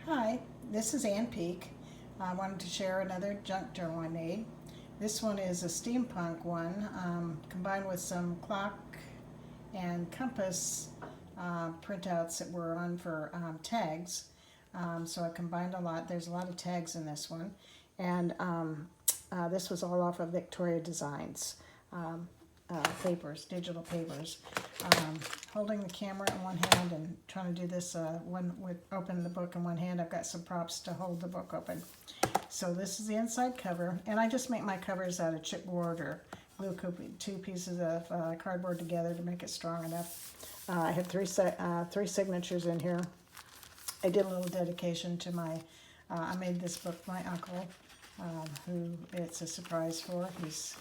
Hi, this is Ann Peak. I wanted to share another junk journal I made. This one is a steampunk one, combined with some clock and compass printouts that were on for tags. So I combined a lot. There's a lot of tags in this one. And this was all off of Victoria Designs. Papers, digital papers. Holding the camera in one hand and trying to do this one with open the book in one hand. I've got some props to hold the book open. So this is the inside cover, and I just make my covers out of chipboard or glue two pieces of cardboard together to make it strong enough. I have three signatures in here. I did a little dedication to my. I made this book for my uncle, who it's a surprise for. He's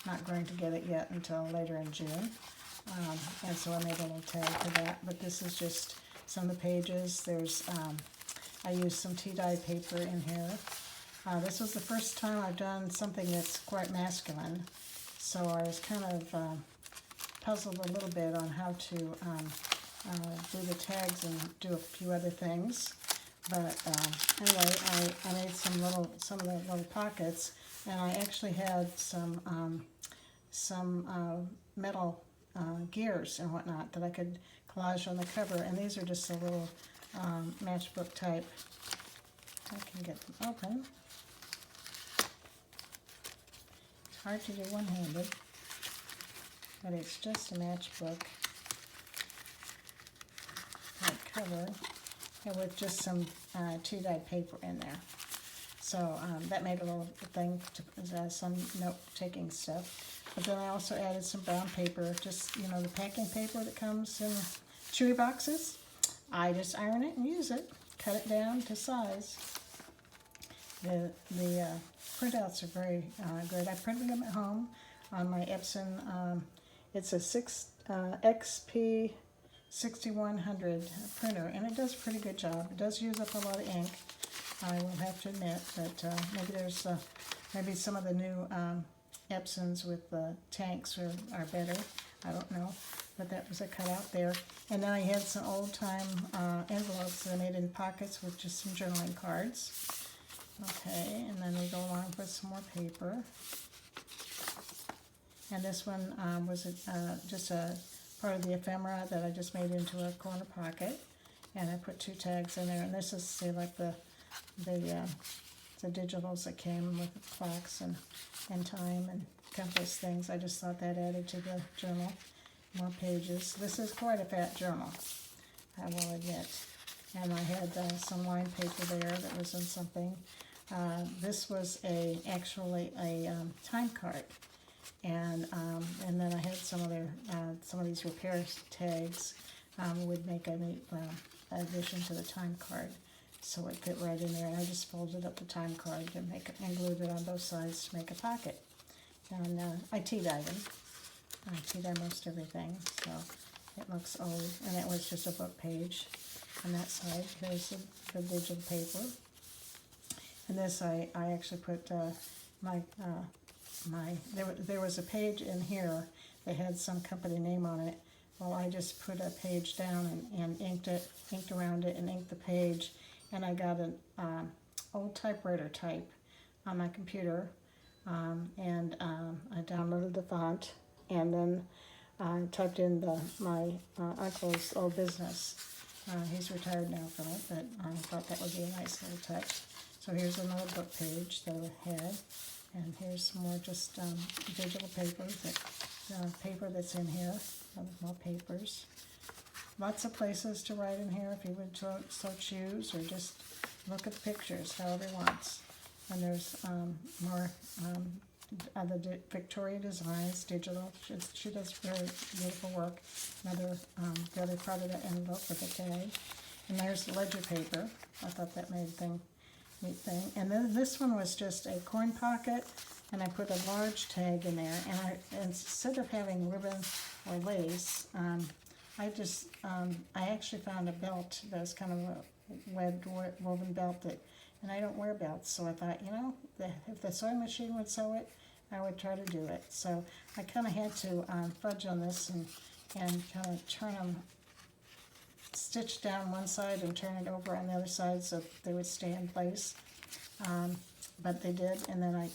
not going to get it yet until later in June. And so I made a little tag for that. But this is just some of the pages. There's I used some tea-dye paper in here. This was the first time I've done something that's quite masculine. So I was kind of puzzled a little bit on how to do the tags and do a few other things. But anyway, I made some of the little pockets, and I actually had some metal gears and whatnot that I could collage on the cover. And these are just a little matchbook type. I can get them open. It's hard to do one-handed, but it's just a matchbook type cover, and with just some tea-dye paper in there. So that made a little thing to some note-taking stuff. But then I also added some brown paper, just, the packing paper that comes in chewy boxes. I just iron it and use it, cut it down to size. The printouts are very good. I printed them at home on my Epson. It's a XP 6100 printer, and it does a pretty good job. It does use up a lot of ink, I will have to admit, but maybe some of the new Epsons with the tanks are better. I don't know, but that was a cutout there. And then I had some old-time envelopes that I made in pockets with just some journaling cards. Okay, and then we go along with some more paper. And this one was just a part of the ephemera that I just made into a corner pocket. And I put two tags in there. And this is, say, like the digitals that came with the clocks and time and compass things. I just thought that added to the journal. More pages. This is quite a fat journal, I will admit. And I had some line paper there that was in something. This was actually a time card, and then I had some of these repair tags would make a neat addition to the time card. So it fit right in there, and I just folded up the time card and glued it on both sides to make a pocket. And I tea-dyed them. I tea-dye most everything, so it looks old. And it was just a book page on that side. Here's the digital paper. And this I actually put there was a page in here that had some company name on it. Well, I just put a page down and inked around it and inked the page. And I got an old typewriter type on my computer, and I downloaded the font, and then I typed in my uncle's old business. He's retired now from it, but I thought that would be a nice little touch. So here's another book page that I had, and here's some more just digital paper, paper that's in here, more papers. Lots of places to write in here if you would so choose, or just look at the pictures, however you want. And there's more the Victoria Designs digital. She does very beautiful work. The other part of the envelope with a tag. And there's ledger paper. I thought that made a neat thing. And then this one was just a coin pocket, and I put a large tag in there. And instead of having ribbon or lace, I actually found a belt that was kind of a webbed woven belt and I don't wear belts, so I thought, if the sewing machine would sew it, I would try to do it. So I kind of had to fudge on this and kind of turn them stitch down one side and turn it over on the other side so they would stay in place. But they did, and then I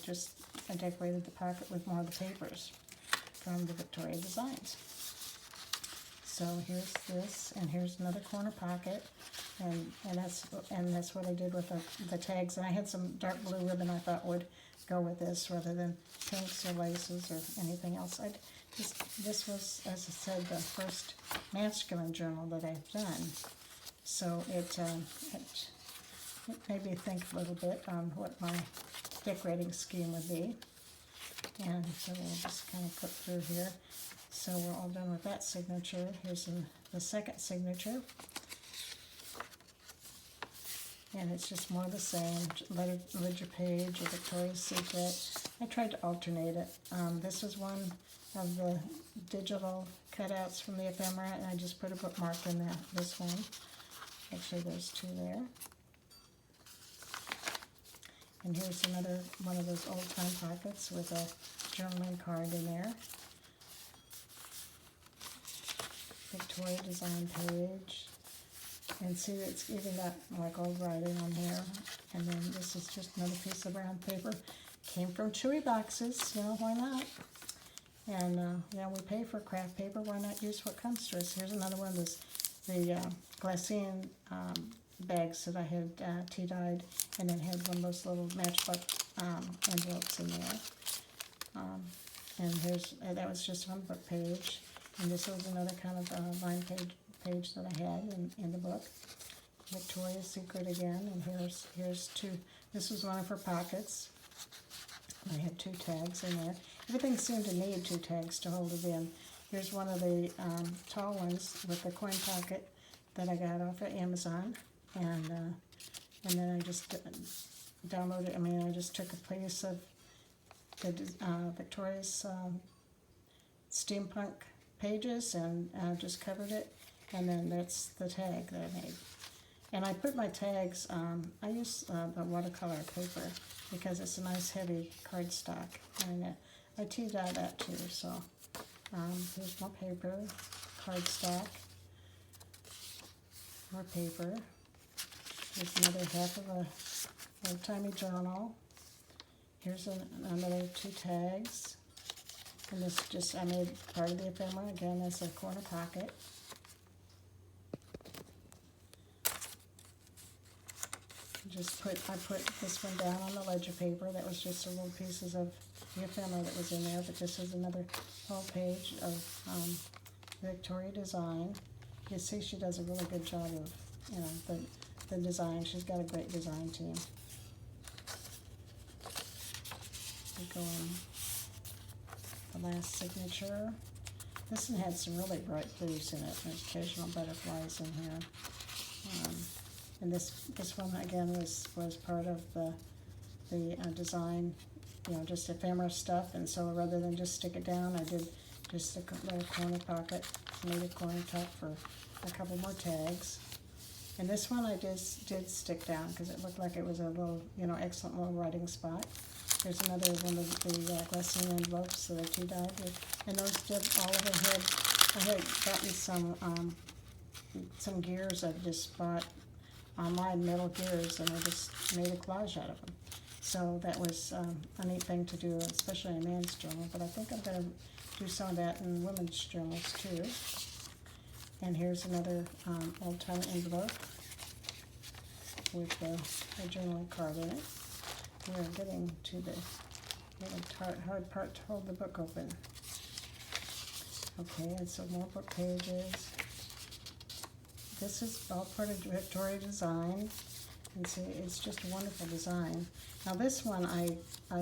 decorated the pocket with more of the papers from the Victoria Designs. So here's this, and here's another corner pocket, and that's what I did with the tags. And I had some dark blue ribbon I thought would go with this rather than pinks or laces or anything else. This was, as I said, the first masculine journal that I've done. So it made me think a little bit on what my decorating scheme would be. And so we'll just kind of click through here. So we're all done with that signature. Here's the second signature. And it's just more of the same, ledger page, a Victoria's Secret. I tried to alternate it. This was one of the digital cutouts from the ephemera, and I just put a bookmark in this one. Actually, there's two there. And here's another one of those old-time pockets with a journaling card in there. Victoria Design page. And see, it's even got like old writing on there. And then this is just another piece of brown paper. Came from Chewy boxes, you know, why not? And, you know, we pay for craft paper, why not use what comes to us? Here's another one of the glassine bags that I had tea-dyed, and then had one of those little matchbox envelopes in there. And that was just one book page. And this was another kind of line page that I had in the book. Victoria's Secret again, and here's two. This was one of her pockets. I had two tags in there. Everything seemed to need two tags to hold it in. Here's one of the tall ones with the coin pocket that I got off of Amazon, and then I just downloaded. I just took a piece of the Victoria's steampunk pages and just covered it, and then that's the tag that I made. And I put my tags, I use the watercolor paper because it's a nice heavy cardstock, and I tea-dye that too. So here's more paper, cardstock, more paper. Here's another half of a old-timey journal. Here's another two tags. And this I made part of the ephemera, again, as a corner pocket. I put this one down on the ledger paper. That was just a little pieces of the ephemera that was in there, but this is another whole page of Victoria Design. You see she does a really good job of, you know, the design. She's got a great design team. We go on the last signature. This one had some really bright blues in it. There's occasional butterflies in here. And this one again was part of the design, you know, just ephemera stuff. And so rather than just stick it down, I did just a little corner pocket, made a corner top for a couple more tags. And this one I just did stick down because it looked like it was a little, you know, excellent little writing spot. There's another one of the glassine envelopes that I tea-dyed, and those did all of it. I had gotten some gears I just bought online, metal gears, and I just made a collage out of them. So that was a neat thing to do, especially in a man's journal. But I think I'm going to do some of that in women's journals too. And here's another old-time envelope with a journaling card in it. We're getting to the really hard part to hold the book open. Okay, and so more book pages. This is all part of Victoria Design. And see, it's just a wonderful design. Now this one, I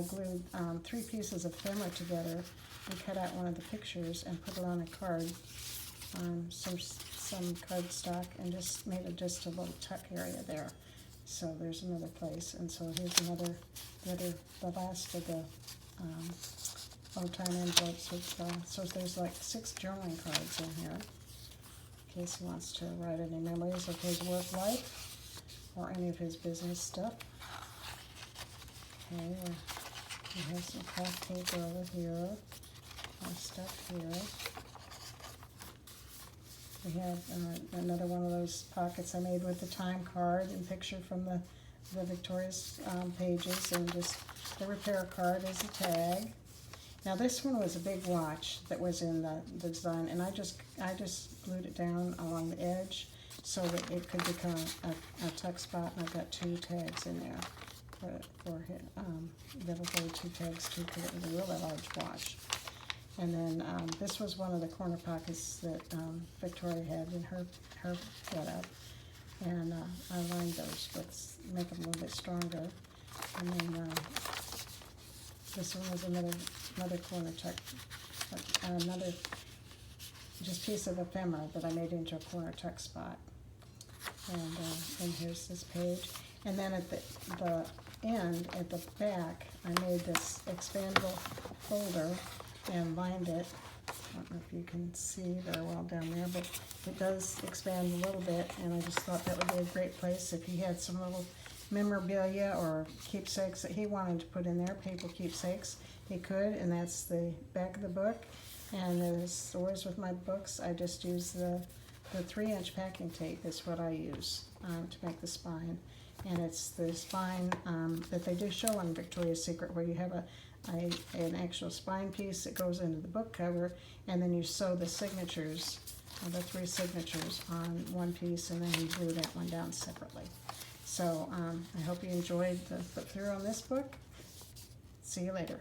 glued 3 pieces of ephemera together and cut out one of the pictures and put it on a card, some cardstock, and just made just a little tuck area there. So there's another place, and so here's the last of the old-time envelopes. So there's like 6 journaling cards in here, in case he wants to write any memories of his work life or any of his business stuff. Okay, we have some craft paper over here, more stuff here. We have another one of those pockets I made with the time card and picture from the Victoria's pages, and just the repair card as a tag. Now this one was a big watch that was in the design, and I just glued it down along the edge so that it could become a tuck spot, and I've got 2 tags in there for that'll hold 2 tags too, because it was a really large watch. And then this was one of the corner pockets that Victoria had in her setup, and I lined those with, make them a little bit stronger. And then this one was another corner tuck, another just piece of ephemera that I made into a corner tuck spot. And here's this page. And then at the end, at the back, I made this expandable folder and lined it. I don't know if you can see very well down there, but it does expand a little bit, and I just thought that would be a great place if he had some little memorabilia or keepsakes that he wanted to put in there, paper keepsakes, he could. And that's the back of the book. And as always with my books, I just use the 3-inch packing tape is what I use to make the spine. And it's the spine that they do show on Victoria's Secret, where you have an actual spine piece that goes into the book cover, and then you sew the signatures, the 3 signatures on one piece, and then you glue that one down separately. So I hope you enjoyed the flip through on this book. See you later.